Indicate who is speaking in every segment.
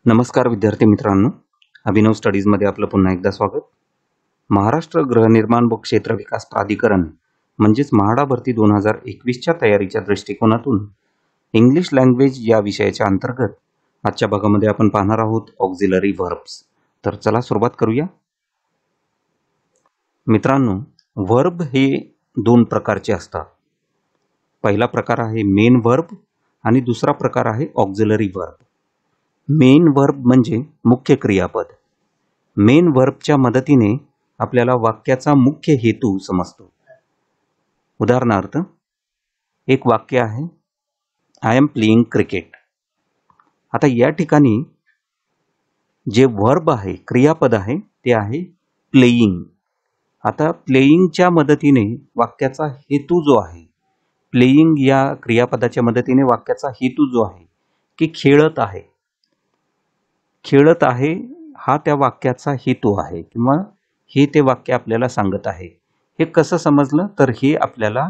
Speaker 1: नमस्कार विद्यार्थी मित्रांनो, अभिनव स्टडीजमध्ये आपलं पुन्हा एकदा स्वागत. महाराष्ट्र गृहनिर्माण व क्षेत्र विकास प्राधिकरण म्हणजेच म्हाडा भरती 2021च्या तयारीच्या दृष्टिकोनातून इंग्लिश लँग्वेज या विषयाच्या अंतर्गत आजच्या भागामध्ये आपण पाहणार आहोत ऑक्झिलरी व्हर्ब्स. तर चला सुरुवात करूया. मित्रांनो, व्हर्ब हे दोन प्रकारचे असतात. पहिला प्रकार आहे मेन व्हर्ब आणि दुसरा प्रकार आहे ऑक्झिलरी व्हर्ब. मेन व्हर्ब म्हणजे मुख्य क्रियापद. मेन व्हर्बच्या मदतीने आपल्याला वाक्याचा मुख्य हेतू समजतो. उदाहरणार्थ, एक वाक्य आहे, आय एम प्लेइंग क्रिकेट. आता या ठिकाणी जे व्हर्ब आहे, क्रियापद आहे, ते आहे प्लेइंग. आता प्लेइंगच्या मदतीने वाक्याचा हेतू जो आहे, प्लेइंग या क्रियापदाच्या मदतीने वाक्याचा हेतू जो आहे की खेळत आहे, खेळत आहे हा त्या वाक्याचा हेतू आहे किंवा हे ते वाक्य आपल्याला सांगत आहे. हे कसं समजलं तर हे आपल्याला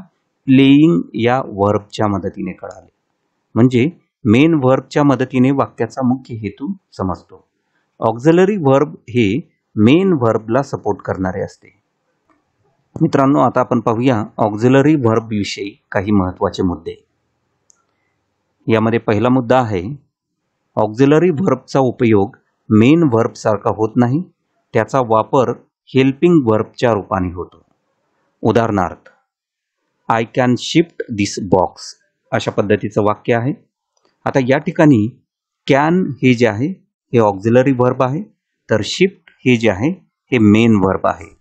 Speaker 1: प्लेइंग या व्हर्बच्या मदतीने कळाले. म्हणजे मेन व्हर्बच्या मदतीने वाक्याचा मुख्य हेतू समजतो. ऑक्झिलरी व्हर्ब हे मेन व्हर्बला सपोर्ट करणारे असते. मित्रांनो, आता आपण पाहूया ऑक्झिलरी व्हर्ब विषयी काही महत्त्वाचे मुद्दे. यामध्ये पहिला मुद्दा आहे, ऑक्झिलरी व्हर्बचा उपयोग मेन व्हर्ब सारखा होत नाही. त्याचा वापर हेल्पिंग व्हर्बच्या रूपाने होतो. उदाहरणार्थ, I can shift this box अशा पद्धतीचं वाक्य आहे. आता या ठिकाणी कॅन हे जे आहे हे ऑक्झिलरी व्हर्ब आहे, तर शिफ्ट हे जे आहे हे मेन व्हर्ब आहे.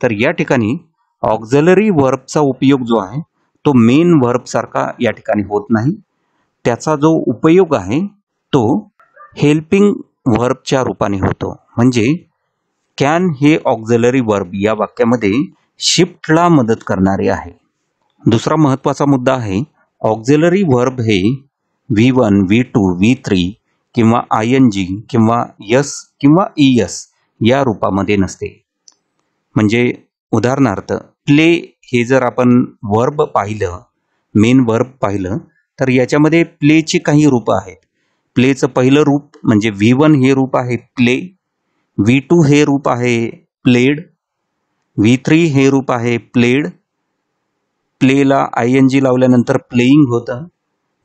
Speaker 1: तर या ठिकाणी ऑक्झिलरी व्हर्बचा उपयोग जो आहे तो मेन व्हर्ब सारखा या ठिकाणी होत नाही. त्याचा जो उपयोग आहे तो हेल्पिंग व्हर्बच्या रूपाने होतो. म्हणजे कॅन हे ऑक्झिलरी व्हर्ब या वाक्यामध्ये शिफ्टला मदत करणारे आहे. दुसरा महत्त्वाचा मुद्दा आहे, ऑक्झिलरी व्हर्ब हे V1, V2, V3 किंवा ING किंवा यस किंवा ES या रूपामध्ये नसते. म्हणजे उदाहरणार्थ, प्ले हे जर आपण व्हर्ब पाहिलं, मेन व्हर्ब पाहिलं, तर याच्यामध्ये प्लेची काही रूपं आहेत. प्लेचं पहिलं रूप म्हणजे V1 हे रूप आहे प्ले, V2 हे रूप आहे प्लेड, V3 हे रूप आहे प्लेड. प्लेला ING लावल्यानंतर प्लेइंग होतं.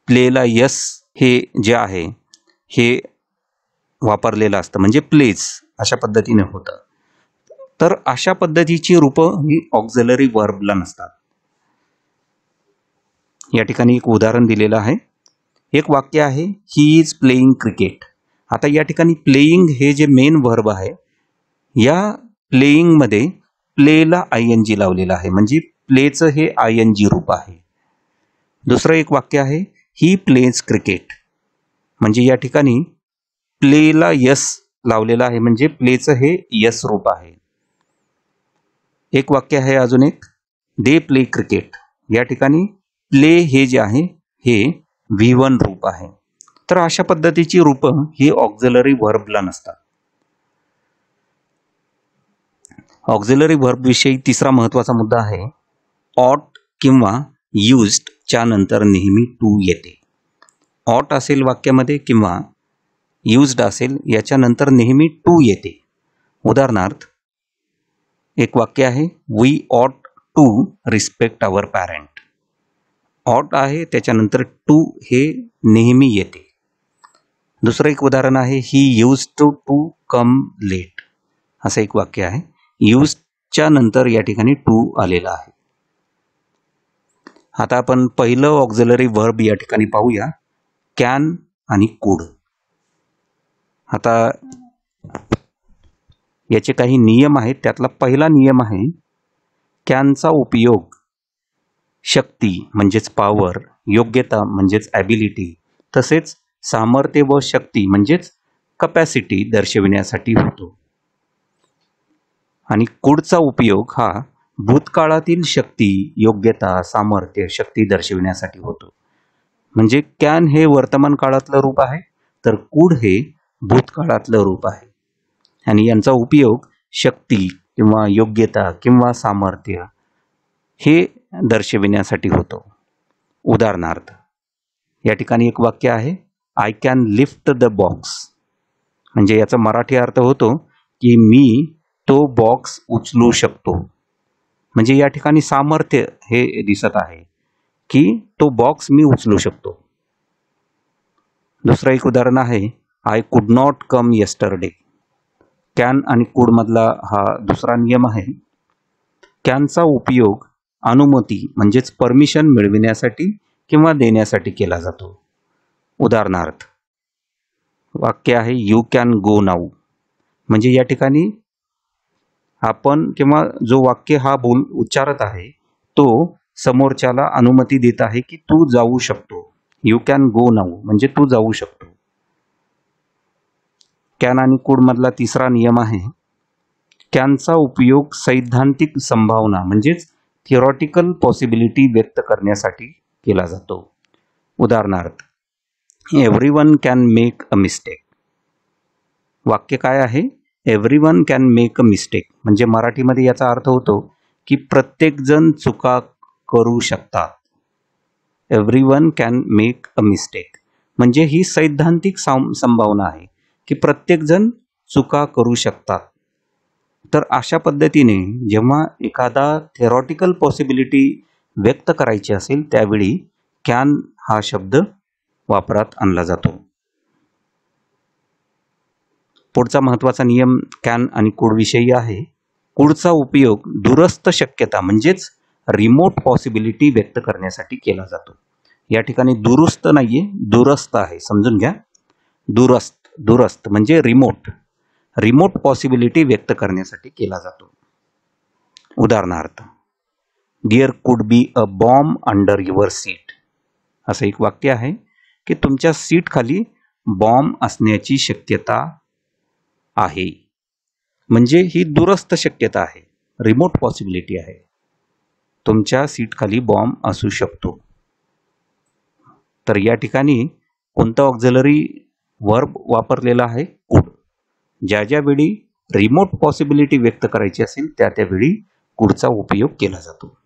Speaker 1: प्लेला यस हे जे आहे हे वापरलेलं असतं म्हणजे प्लेज अशा पद्धतीने होतं. तर अशा पद्धतीची रूपं ही ऑक्झिलरी व्हर्बला नसतात. या ठिकाणी एक उदाहरण दिलेलं आहे. एक वाक्य आहे, ही इज प्लेइंग क्रिकेट. आता या ठिकाणी प्लेइंग हे जे मेन व्हर्ब आहे, या प्लेइंगमध्ये प्लेला ING लावलेला आहे म्हणजे प्लेचं हे ING रूप आहे. दुसरं एक वाक्य आहे, ही प्लेज क्रिकेट. म्हणजे या ठिकाणी प्लेला यस लावलेला आहे म्हणजे प्लेचं हे यस रूप आहे. एक वाक्य आहे अजून एक, दे प्ले क्रिकेट. या ठिकाणी प्ले हे जे आहे हे V1 रूप आहे. तर अशा पद्धतीची रूपं ही ऑक्झिलरी व्हर्बला नसतात. ऑक्झिलरी व्हर्ब विषयी तिसरा महत्त्वाचा मुद्दा आहे, ऑट किंवा यूज्ड च्या नंतर नेहमी टू येते. ऑट असेल वाक्यामध्ये किंवा यूज्ड असेल याच्यानंतर नेहमी टू येते. उदाहरणार्थ, एक वाक्य आहे, वी ऑट टू रिस्पेक्ट आवर पॅरेंट. ऑट आहे त्याच्यानंतर टू हे नेहमी येते. दुसरं एक उदाहरण आहे, ही यूज टू कम लेट. असं एक वाक्य आहे, यूजच्या नंतर या ठिकाणी टू आलेला आहे. आता आपण पहिलं ऑक्झिलरी व्हर्ब या ठिकाणी पाहूया, कॅन आणि कुड. आता याचे काही नियम आहेत. त्यातला पहिला नियम आहे, कॅनचा उपयोग शक्ती म्हणजेच पॉवर, योग्यता म्हणजेच ॲबिलिटी, तसेच सामर्थ्य व शक्ती म्हणजेच कपॅसिटी दर्शविण्यासाठी होतो. आणि कुडचा उपयोग हा भूतकाळातील शक्ती, योग्यता, सामर्थ्य, शक्ती दर्शविण्यासाठी होतो. म्हणजे कॅन हे वर्तमान काळातलं रूप आहे, तर कुड हे भूतकाळातलं रूप आहे. आणि यांचा उपयोग शक्ती किंवा योग्यता किंवा सामर्थ्य हे दर्शविण्यासाठी होतो. उदाहरणार्थ, या ठिकाणी एक वाक्य आहे, I can lift the box. म्हणजे याचा मराठी अर्थ होतो की मी तो बॉक्स उचलू शकतो. म्हणजे या ठिकाणी सामर्थ्य हे दिसत आहे की तो बॉक्स मी उचलू शकतो. दुसरं एक उदाहरण आहे, I could not come yesterday. Can आणि कुड मधला हा दुसरा नियम आहे. कॅनचा उपयोग अनुमती म्हणजेच परमिशन मिळविण्यासाठी किंवा देण्यासाठी केला जातो. उदाहरणार्थ वाक्य आहे यू कॅन गो नाऊ. म्हणजे या ठिकाणी आपण किंवा जो वाक्य हा बोल उच्चारत आहे तो समोरच्याला अनुमती देत आहे की तू जाऊ शकतो. यू कॅन गो नाऊ म्हणजे तू जाऊ शकतो. कॅन आणि कुड मधला तिसरा नियम आहे, कॅनचा उपयोग सैद्धांतिक संभावना म्हणजेच थिओरॉटिकल पॉसिबिलिटी व्यक्त करण्यासाठी केला जातो. उदाहरणार्थ everyone can make a mistake. वाक्य काय आहे, everyone can make a mistake. म्हणजे मराठीमध्ये याचा अर्थ होतो की प्रत्येकजण चुका करू शकतात. Everyone can make a mistake म्हणजे ही सैद्धांतिक संभावना आहे की प्रत्येकजण चुका करू शकतात. तर अशा पद्धतीने जेव्हा एखादा थेरॉटिकल पॉसिबिलिटी व्यक्त करायची असेल त्यावेळी कॅन हा शब्द वापरात आणला जातो. पुढचा महत्त्वाचा नियम कॅन आणि कुड विषयी आहे. कुडचा उपयोग दूरस्थ शक्यता म्हणजेच रिमोट पॉसिबिलिटी व्यक्त करण्यासाठी केला जातो. या ठिकाणी दुरुस्त नाहीये, दूरस्थ आहे, समजून घ्या. दूरस्थ म्हणजे रिमोट पॉसिबिलिटी व्यक्त करण्यासाठी केला जातो. उदाहरणार्थ there could be a bomb under your seat. असं एक वाक्य आहे की तुमच्या सीट खाली बॉम्ब असण्याची शक्यता आहे. म्हणजे ही दूरस्थ शक्यता आहे, रिमोट पॉसिबिलिटी आहे. तुमच्या सीट खाली बॉम्ब असू शकतो. तर या ठिकाणी कोणता ऑक्झिलरी वर्ब वापरलेला आहे, कुड. ज्या वेळी रिमोट पॉसिबिलिटी व्यक्त करायची असेल त्यावेळी कुडचा उपयोग केला जातो.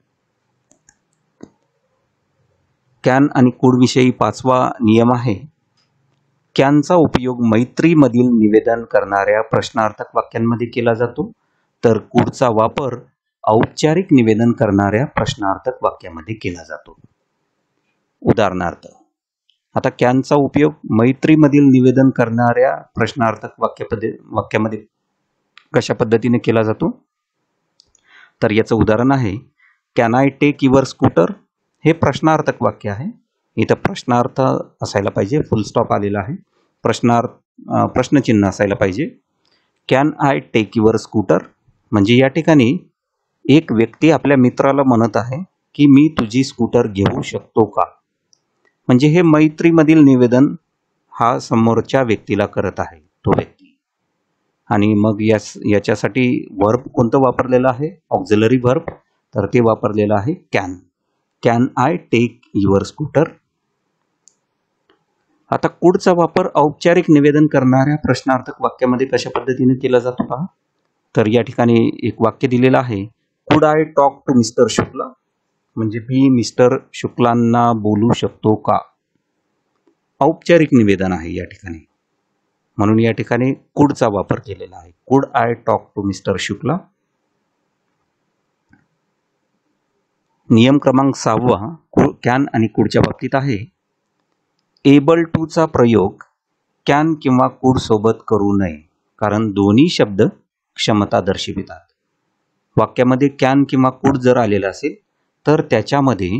Speaker 1: कॅन आणि कुड विषयी पाचवा नियम आहे, कॅनचा उपयोग मैत्रीमधील निवेदन करणाऱ्या प्रश्नार्थक वाक्यांमध्ये केला जातो, तर कुडचा वापर औपचारिक निवेदन करणाऱ्या प्रश्नार्थक वाक्यामध्ये केला जातो. उदाहरणार्थ आता कॅनचा उपयोग मैत्रीमधील निवेदन करणाऱ्या प्रश्नार्थक वाक्यामध्ये कशा पद्धतीने केला जातो, तर याचं उदाहरण आहे, can I take your scooter. हे प्रश्नार्थक वाक्य आहे. इथं प्रश्नार्थ असायला पाहिजे, फुल स्टॉप आलेला आहे. प्रश्नचिन्ह असायला पाहिजे. Can I take your scooter म्हणजे या ठिकाणी एक व्यक्ती आपल्या मित्राला म्हणत आहे की मी तुझी स्कूटर घेऊ शकतो का. म्हणजे हे मैत्रीमधील निवेदन हा समोरच्या व्यक्तीला करत आहे, तो व्यक्ती. आणि मग याच्यासाठी वर्ब कोणतं वापरलेलं आहे, ऑक्झिलरी वर्ब. तर ते वापरलेलं आहे can. Can I take your scooter. आता कुडचा वापर औपचारिक निवेदन करणाऱ्या प्रश्नार्थक वाक्यामध्ये कशा पद्धतीने केला जातो पहा. तर या ठिकाणी एक वाक्य दिलेलं आहे, could I talk to mister Shukla. म्हणजे मी मिस्टर शुक्लांना बोलू शकतो का. औपचारिक निवेदन आहे या ठिकाणी, म्हणून या ठिकाणी कुडचा वापर केलेला आहे. Could I talk to mister Shukla. नियम क्रमांक 6 कॅन आणि कुडच्या बाबतीत आहे, एबल टू चा प्रयोग कॅन किंवा कुड सोबत करू नये, कारण दोन्ही शब्द क्षमता दर्शवितात. वाक्यामध्ये कॅन किंवा कुड जर आलेला असेल तर त्याच्यामध्ये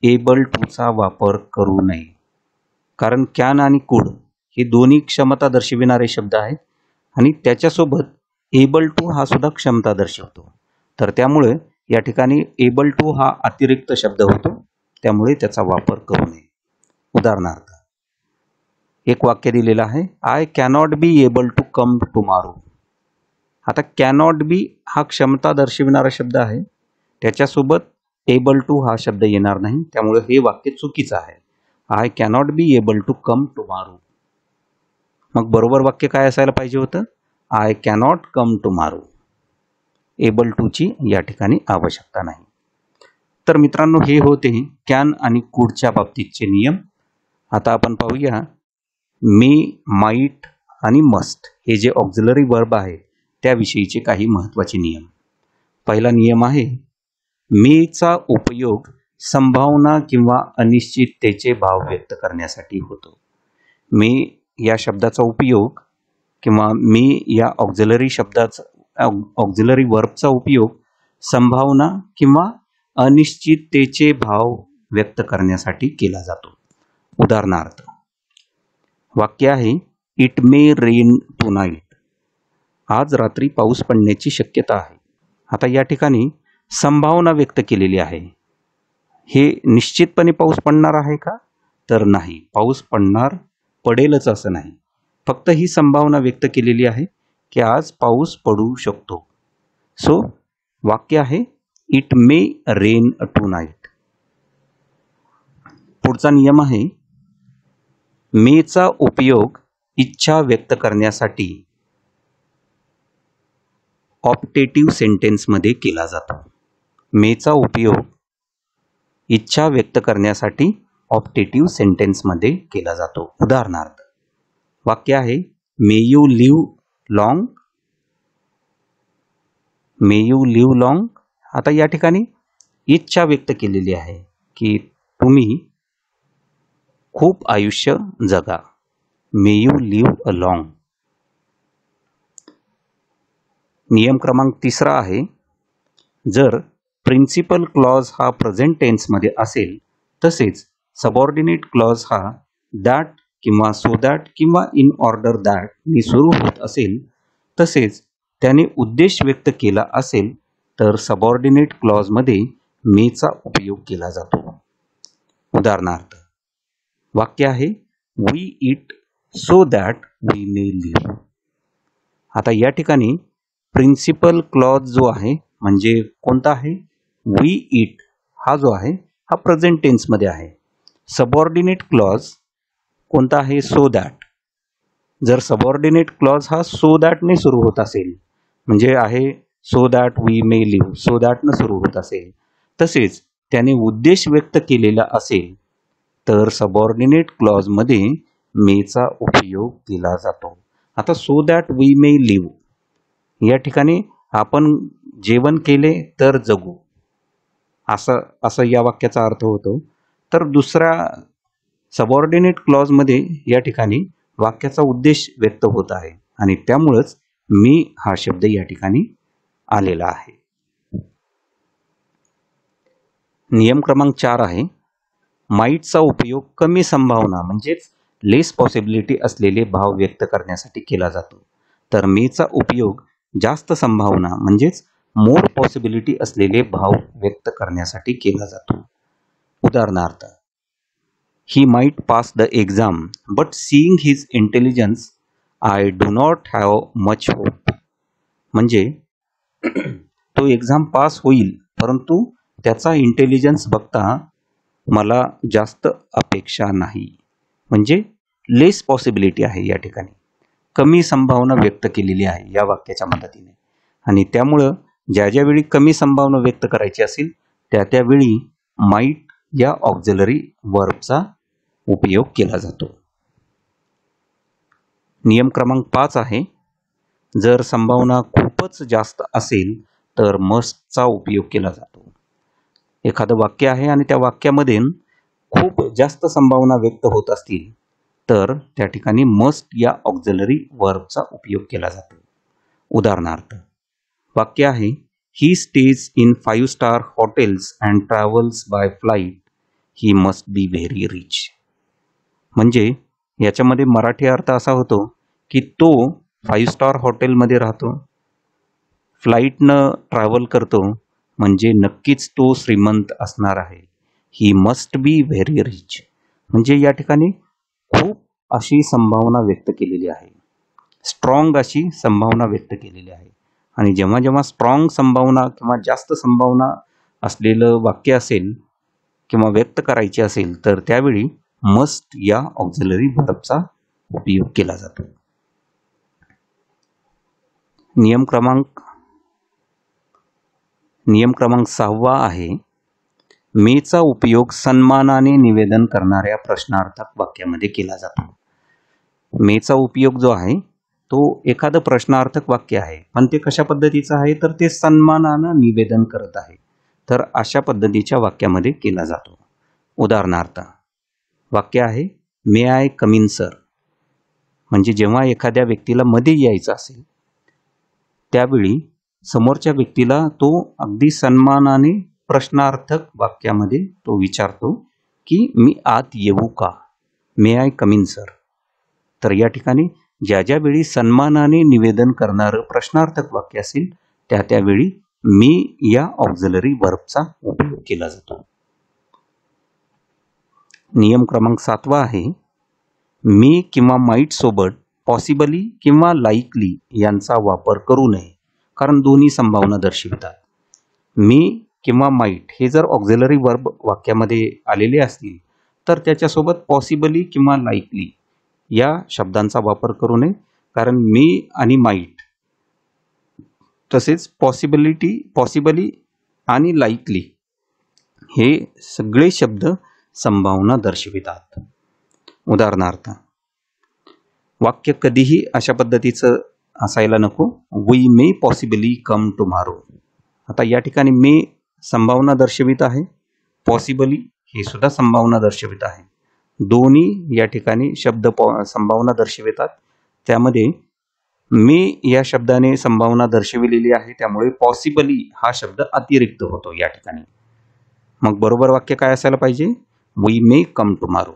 Speaker 1: एबल टू चा वापर करू नये, कारण कॅन आणि कुड हे दोन्ही क्षमता दर्शविणारे शब्द आहेत आणि त्याच्यासोबत एबल टू हा सुद्धा क्षमता दर्शवतो. तर त्यामुळे या ठिकाणी एबल टू हा अतिरिक्त शब्द होतो, त्यामुळे त्याचा वापर करू नये. उदाहरणार्थ एक वाक्य दिलेलं आहे, I cannot be able to come tomorrow. आता कॅनॉट बी हा क्षमता दर्शविणारा शब्द आहे, त्याच्यासोबत एबल टू हा शब्द येणार नाही, त्यामुळे हे वाक्य चुकीचं आहे. I cannot be able to come tomorrow. मग बरोबर वाक्य काय असायला पाहिजे होतं, I cannot come tomorrow. Able टूची या ठिकाणी आवश्यकता नाही. तर मित्रांनो, हे होते कॅन आणि कुडच्या बाबतीतचे नियम. आता आपण पाहूया मे, माईट आणि मस्ट हे जे ऑक्झिलरी वर्ब आहे त्याविषयीचे काही महत्त्वाचे नियम. पहिला नियम आहे, मेचा उपयोग संभावना किंवा अनिश्चिततेचे भाव व्यक्त करण्यासाठी होतो. मे या शब्दाचा उपयोग किंवा मे या ऑक्झिलरी वर्बचा उपयोग संभावना किंवा अनिश्चिततेचे भाव व्यक्त करण्यासाठी केला जातो. उदाहरणार्थ, वाक्य आहे, इट मे रेन टुनाईट. आज रात्री पाऊस पडण्याची शक्यता आहे. आता या ठिकाणी संभावना व्यक्त केलेली आहे. हे निश्चितपणे पाऊस पडणार आहे का? तर नाही, पाऊस पडेलच असं नाही. फक्त ही संभावना व्यक्त केलेली आहे की आज पाऊस पडू शकतो. सो वाक्य आहे, इट मे रेन टुनाईट. पुढचा नियम आहे, मेचा उपयोग इच्छा व्यक्त करण्यासाठी ऑप्टेटिव्ह सेंटेन्समध्ये केला जातो. मेचा उपयोग इच्छा व्यक्त करण्यासाठी ऑप्टेटिव्ह सेंटेन्समध्ये केला जातो. उदाहरणार्थ, वाक्य आहे, may you live long. May you live long. आता या ठिकाणी इच्छा व्यक्त केलेली आहे की तुम्ही खूप आयुष्य जगा. May you live long. नियम क्रमांक 3 आहे, जर प्रिन्सिपल क्लॉज हा प्रेझेंट टेन्समध्ये असेल तसेच सबऑर्डिनेट क्लॉज हा दॅट किंवा सो दॅट किंवा इन ऑर्डर दॅट ने सुरू होत असेल तसेच त्याने उद्देश व्यक्त केला असेल तर सबऑर्डिनेट क्लॉजमध्ये मेचा उपयोग केला जातो. उदाहरणार्थ, वाक्य आहे, we eat so that we may live. आता या ठिकाणी प्रिन्सिपल क्लॉज जो आहे म्हणजे कोणता आहे? वी ईट हा जो आहे हा प्रेझेंट टेन्समध्ये आहे. सबऑर्डिनेट क्लॉज कोणता आहे? So that. जर सबऑर्डिनेट क्लॉज हा सो दॅटने सुरू होत असेल म्हणजे आहे so that we may leave, so दॅटनं सुरू होत असेल तसेच त्याने उद्देश व्यक्त केलेला असेल तर सबऑर्डिनेट क्लॉजमध्ये मेचा उपयोग केला जातो. आता so that we may live या ठिकाणी आपण जेवण केले तर जगू असं या वाक्याचा अर्थ होतो. तर दुसऱ्या सबऑर्डिनेट क्लॉजमध्ये या ठिकाणी वाक्याचा उद्देश व्यक्त होत आहे आणि त्यामुळेच मी हा शब्द या ठिकाणी आलेला आहे. नियम क्रमांक 4 आहे, माईटचा उपयोग कमी संभावना म्हणजेच लेस पॉसिबिलिटी असलेले भाव व्यक्त करण्यासाठी केला जातो. तर मेचा उपयोग जास्त संभावना म्हणजेच मोर पॉसिबिलिटी असलेले भाव व्यक्त करण्यासाठी केला जातो. उदाहरणार्थ, he might pass the exam but seeing his intelligence I do not have much hope. म्हणजे तो एक्झाम पास होईल परंतु त्याचा इंटेलिजन्स बघता मला जास्त अपेक्षा नाही. म्हणजे लेस पॉसिबिलिटी आहे या ठिकाणी, कमी संभावना व्यक्त केलेली आहे या वाक्याच्या मदतीने आणि त्यामुळं ज्या वेळी कमी संभावना व्यक्त करायची असेल त्यावेळी माइट या ऑक्झिलरी वर्बचा उपयोग केला जातो. नियम क्रमांक 5 आहे, जर संभावना खूपच जास्त असेल तर मस्टचा उपयोग केला जातो. एखादं वाक्य आहे आणि त्या वाक्यामध्ये खूप जास्त संभावना व्यक्त होत असतील तर त्या ठिकाणी मस्ट या ऑक्झिलरी वर्बचा उपयोग केला जातो. उदाहरणार्थ, वाक्य आहे, he stays in 5 star hotels and travels by flight, he must be very rich. म्हणजे याच्यामध्ये मराठी अर्थ असा होतो की तो 5 स्टार हॉटेलमध्ये राहतो, फ्लाईटनं ट्रॅव्हल करतो म्हणजे नक्कीच तो श्रीमंत असणार आहे. ही मस्ट बी व्हेरी रिच. म्हणजे या ठिकाणी खूप अशी संभावना व्यक्त केलेली आहे, स्ट्रॉंग अशी संभावना व्यक्त केलेली आहे. आणि जेव्हा जेव्हा स्ट्रॉंग संभावना किंवा जास्त संभावना असलेलं वाक्य असेल किंवा व्यक्त करायची असेल तर त्यावेळी मस्ट या ऑक्झिलरी वर्बचा उपयोग केला जातो. नियम क्रमांक 6 आहे, मेचा उपयोग सन्मानाने निवेदन करणाऱ्या प्रश्नार्थक वाक्यामध्ये केला जातो. मेचा उपयोग जो आहे तो एखादं प्रश्नार्थक वाक्य आहे, पण ते कशा पद्धतीचं आहे, तर ते सन्मानानं निवेदन करत आहे, तर अशा पद्धतीच्या वाक्यामध्ये केला जातो. उदाहरणार्थ वाक्य आहे, मे आय कम इन सर. म्हणजे जेव्हा एखाद्या व्यक्तीला मध्ये यायचं असेल त्यावेळी समोरच्या व्यक्तीला तो अगदी सन्मानाने प्रश्नार्थक वाक्यामध्ये तो विचारतो की मी आत येऊ का, मे आय कम इन सर. तर या ठिकाणी ज्या ज्या वेळी सन्मानाने निवेदन करणारं प्रश्नार्थक वाक्य असेल त्या त्यावेळी मी या ऑक्झिलरी वर्बचा उपयोग केला जातो. नियम क्रमांक 7 आहे, मी किंवा माईट सोबत पॉसिबली किंवा लाईकली यांचा वापर करू नये, कारण दोन्ही संभावना दर्शवितात. मी किंवा माईट हे जर ऑक्झिलरी वर्ब वाक्यामध्ये आलेले असतील तर त्याच्यासोबत पॉसिबली किंवा लाईकली या शब्दांचा वापर करू नये, कारण मी आणि माईट तसेच पॉसिबली आणि लाईकली हे सगळे शब्द संभावना दर्शवितात. उदाहरणार्थ वाक्य कधीही अशा पद्धतीचं असायला नको, we may possibly come tomorrow. आता या ठिकाणी मे संभावना दर्शवित आहे, पॉसिबली हे सुद्धा संभावना दर्शवित आहे. दोन्ही या ठिकाणी शब्द संभावना दर्शवितात. त्यामध्ये मे या शब्दाने संभावना दर्शविलेली आहे, त्यामुळे पॉसिबली हा शब्द अतिरिक्त होतो या ठिकाणी. मग बरोबर वाक्य काय असायला पाहिजे, वी मे कम टुमारो.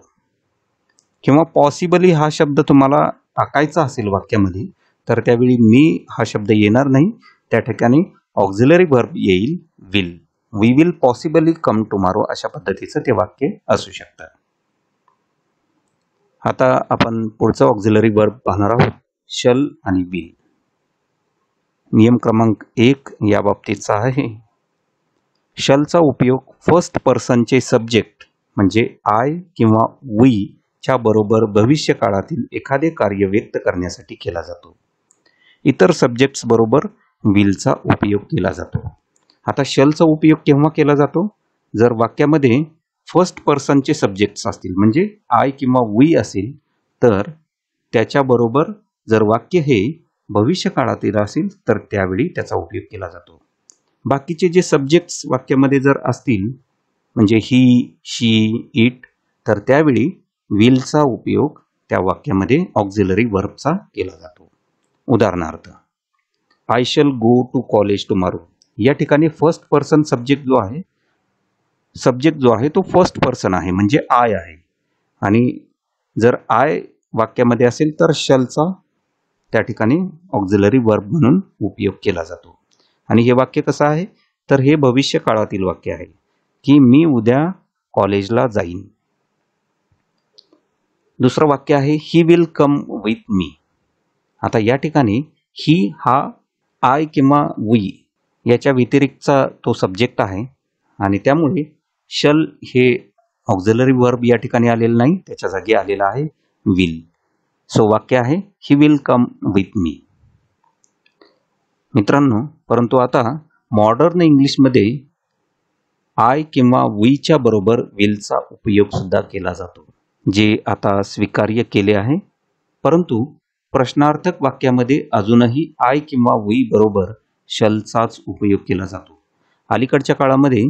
Speaker 1: किंवा पॉसिबली हा शब्द तुम्हाला टाकायचा असेल वाक्यामध्ये तर त्यावेळी मी हा शब्द येणार नाही, त्या ठिकाणी ऑक्झिलरी वर्ब येईल will. We will possibly come tomorrow अशा पद्धतीचं ते वाक्य असू शकतं. आता आपण पुढचं ऑक्झिलरी वर्ब पाहणार आहोत, शल आणि विल. नियम क्रमांक 1 या बाबतीचा आहे, शलचा उपयोग फर्स्ट पर्सनचे सब्जेक्ट म्हणजे आय किंवा वी च्या बरोबर भविष्य काळातील एखादे कार्य व्यक्त करण्यासाठी केला जातो. इतर सब्जेक्ट्स बरोबर विलचा उपयोग केला जातो. आता शलचा उपयोग केव्हा केला जातो, जर वाक्यामध्ये फर्स्ट पर्सनचे सब्जेक्ट्स असतील, म्हणजे आय किंवा वी असेल, तर त्याच्याबरोबर जर वाक्य हे भविष्य काळातील असेल तर त्यावेळी त्याचा उपयोग केला जातो. बाकीचे जे सब्जेक्ट्स वाक्यामध्ये जर असतील, म्हणजे ही, शी, इट, तर त्यावेळी विलचा उपयोग त्या वाक्यामध्ये ऑक्झिलरी वर्बचा केला जातो. उदाहरणार्थ I shall go to college tomorrow. या ठिकाणी फर्स्ट पर्सन सब्जेक्ट जो आहे तो फर्स्ट पर्सन आहे, म्हणजे आय आहे. आणि जर आय वाक्यामध्ये असेल तर शलचा त्या ठिकाणी ऑक्झिलरी वर्ब म्हणून उपयोग केला जातो. आणि हे वाक्य कसं आहे, तर हे भविष्य काळातील वाक्य आहे की मी उद्या कॉलेजला जाईन. दुसरं वाक्य आहे, he will come with me. आता या ठिकाणी ही हा आय किंवा वी याच्या व्यतिरिक्तचा तो सब्जेक्ट आहे आणि त्यामुळे शल हे ऑक्झिलरी वर्ब या ठिकाणी आलेलं नाही, त्याच्या जागी आलेला आहे विल. सो वाक्य आहे, he will come with me. मित्रांनो, परंतु आता मॉडर्न इंग्लिशमध्ये आय किंवा वीच्या बरोबर विलचा उपयोग सुद्धा केला जातो, जे आता स्वीकार्य केले आहे. परंतु प्रश्नार्थक वाक्यामध्ये अजूनही आय किंवा वी बरोबर शलचाच उपयोग केला जातो. अलीकडच्या काळामध्ये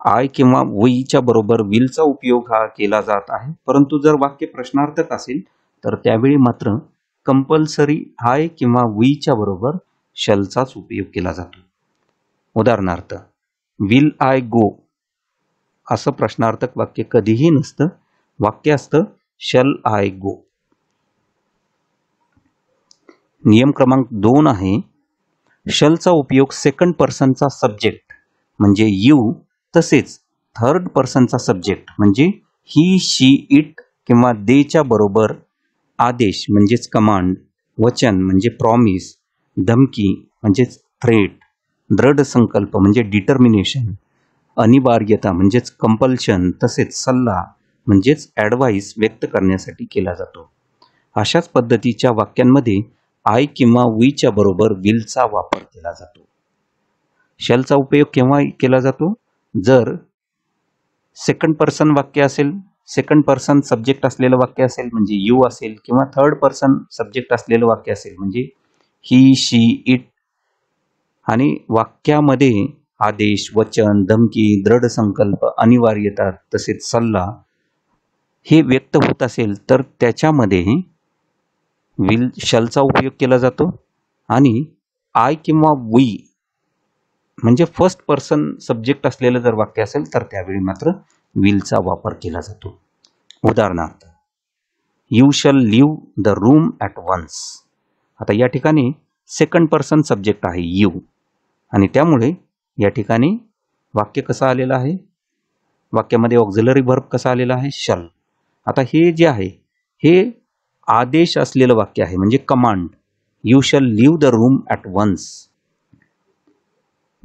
Speaker 1: आय किंवा वीच्या बरोबर विलचा उपयोग हा केला जात आहे, परंतु जर वाक्य प्रश्नार्थक असेल तर त्यावेळी मात्र कंपल्सरी आय किंवा वीच्या बरोबर शलचाच उपयोग केला जातो. उदाहरणार्थ विल आय गो असं प्रश्नार्थक वाक्य कधीही नसतं, वाक्य असतं शल आय गो. नियम क्रमांक 2 आहे, शलचा उपयोग सेकंड पर्सनचा सब्जेक्ट म्हणजे यू तसेच थर्ड पर्सनचा सब्जेक्ट म्हणजे ही, शी, इट किंवा देच्या बरोबर आदेश म्हणजेच कमांड, वचन म्हणजे प्रॉमिस, धमकी म्हणजेच थ्रेट, दृढ संकल्प म्हणजे डिटर्मिनेशन, अनिवार्यता म्हणजेच कंपल्शन, तसेच सल्ला म्हणजेच ॲडवाईस व्यक्त करण्यासाठी केला जातो. अशाच पद्धतीच्या वाक्यांमध्ये आय किंवा वीच्या बरोबर विलचा वापर केला जातो. शलचा उपयोग केव्हा केला जातो, जर सेकंड पर्सन वाक्य असेल, सेकंड पर्सन सब्जेक्ट असलेलं वाक्य असेल म्हणजे यू असेल, किंवा थर्ड पर्सन सब्जेक्ट असलेलं वाक्य असेल म्हणजे ही, शी, इट, आणि वाक्यामध्ये आदेश, वचन, धमकी, दृढ संकल्प, अनिवार्यता तसेच सल्ला हे व्यक्त होत असेल तर त्याच्यामध्ये विल शलचा उपयोग केला जातो, आणि आय किंवा वी म्हणजे फर्स्ट पर्सन सब्जेक्ट असलेलं जर वाक्य असेल तर त्यावेळी मात्र विलचा वापर केला जातो. उदाहरणार्थ, you shall leave the room at once. आता या ठिकाणी सेकंड पर्सन सब्जेक्ट आहे यू, आणि त्यामुळे या ठिकाणी वाक्य कसं आलेलं आहे, वाक्यामध्ये ऑक्झिलरी वर्ब कसा आलेला आहे, शल. आता हे जे आहे हे आदेश असलेलं वाक्य आहे म्हणजे command. You shall leave the room at once.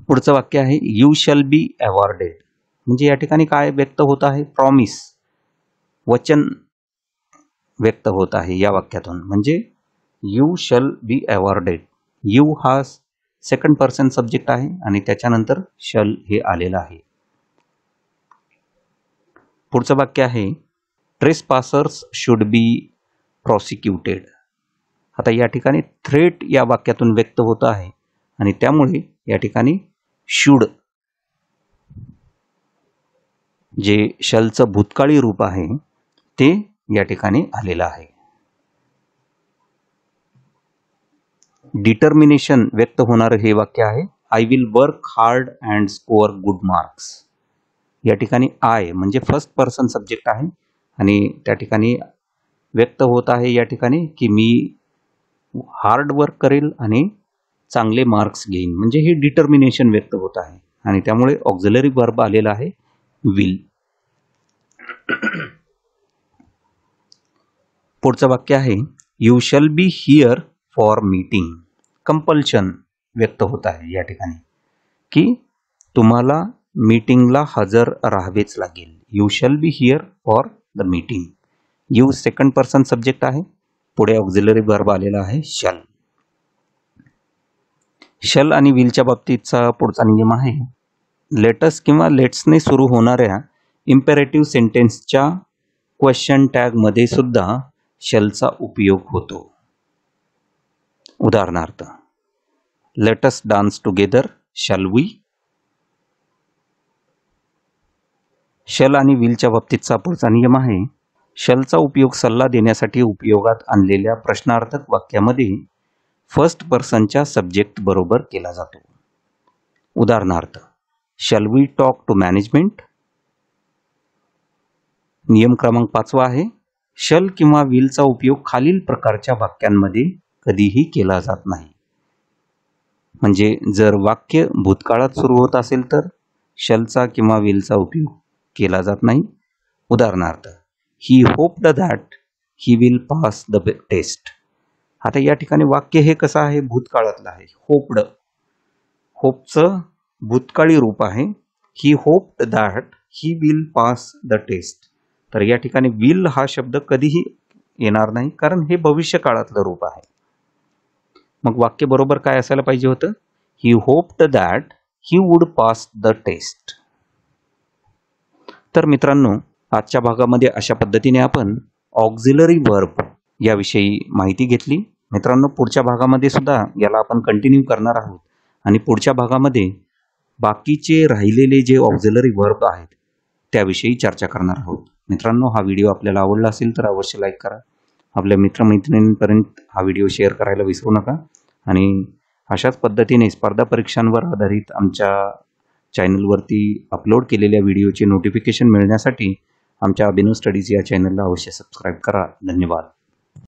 Speaker 1: पुढचं वाक्य आहे यू शल बी अवॉर्डेड. म्हणजे या ठिकाणी काय व्यक्त होत आहे, प्रॉमिस, वचन व्यक्त होत आहे या वाक्यातून. म्हणजे you shall be awarded, you हा सेकंड पर्सन सब्जेक्ट आहे आणि त्याच्यानंतर शल हे आलेलं आहे. पुढचं वाक्य आहे ट्रेसपासर्स शुड बी प्रॉसिक्युटेड. आता या ठिकाणी थ्रेट या वाक्यातून व्यक्त होत आहे आणि त्यामुळे या ठिकाणी शुड जे शलचं भूतकाळी रूप आहे ते या ठिकाणी आलेलं आहे. डिटर्मिनेशन व्यक्त होणारं हे वाक्य आहे I will work hard and score good marks. या ठिकाणी आय म्हणजे फर्स्ट पर्सन सब्जेक्ट आहे आणि त्या ठिकाणी व्यक्त होत आहे या ठिकाणी की मी हार्ड वर्क करेल आणि चांगले मार्क्स घेईन. म्हणजे हे डिटर्मिनेशन व्यक्त होत आहे आणि त्यामुळे ऑक्झिलरी वर्ब आलेला आहे विल. पुढचं वाक्य आहे you shall be here for meeting. Compulsion व्यक्त होत आहे या ठिकाणी की तुम्हाला मीटिंगला हजर राहावेच लागेल. You shall be here for the meeting. You second person subject आहे, पुढे ऑक्झिलरी वर्ब आलेला आहे शल. शल आणि विलच्या बाबतीतचा पुढचा नियम आहे लेटस किंवा लेट्सने सुरू होणाऱ्या इम्पेरेटिव्ह सेंटेन्सच्या क्वेश्चन टॅगमध्ये सुद्धा शलचा उपयोग होतो. उदाहरणार्थ, let's dance together, shall we. Shall आणि विलच्या बाबतीतचा पुढचा नियम आहे शलचा उपयोग सल्ला देण्यासाठी उपयोगात आणलेल्या प्रश्नार्थक वाक्यामध्ये फर्स्ट पर्सनच्या सब्जेक्ट बरोबर केला जातो. उदाहरणार्थ, shall we talk to management. नियम क्रमांक 5 आहे शल किंवा विलचा उपयोग खालील प्रकारच्या वाक्यांमध्ये कधीही केला जात नाही. म्हणजे जर वाक्य भूतकाळात सुरू होत असेल तर शलचा किंवा विलचा उपयोग केला जात नाही. उदाहरणार्थ, he hoped that he will pass the test. आता या ठिकाणी वाक्य हे कसं आहे, भूतकाळातलं आहे. होप्ड, होपचं भूतकाळी रूप आहे. He hoped that he will pass the test. तर या ठिकाणी विल हा शब्द कधीही येणार नाही कारण हे भविष्य काळातलं रूप आहे. मग वाक्य बरोबर काय असायला पाहिजे होतं, he hoped that he would pass the test. तर मित्रांनो, आजच्या भागामध्ये अशा पद्धतीने आपण ऑक्झिलरी वर्ब याविषयी माहिती घेतली. मित्रांनो, पुढच्या भागामध्ये सुद्धा याला आपण कंटिन्यू करणार आहोत आणि पुढच्या भागामध्ये बाकीचे राहिलेले जे ऑक्झिलरी वर्ब आहेत त्याविषयी चर्चा करणार आहोत. मित्रांनो, हा व्हिडिओ आपल्याला आवडला असेल तर अवश्य लाईक करा. आपल्या मित्रमैत्रिणींपर्यंत हा व्हिडिओ शेअर करायला विसरू नका. आणि अशाच पद्धतीने स्पर्धा परीक्षांवर आधारित आमच्या चॅनलवरती अपलोड केलेल्या व्हिडिओचे नोटिफिकेशन मिळण्यासाठी आमच्या अभिनव स्टडीज या चॅनलला अवश्य सबस्क्राईब करा. धन्यवाद.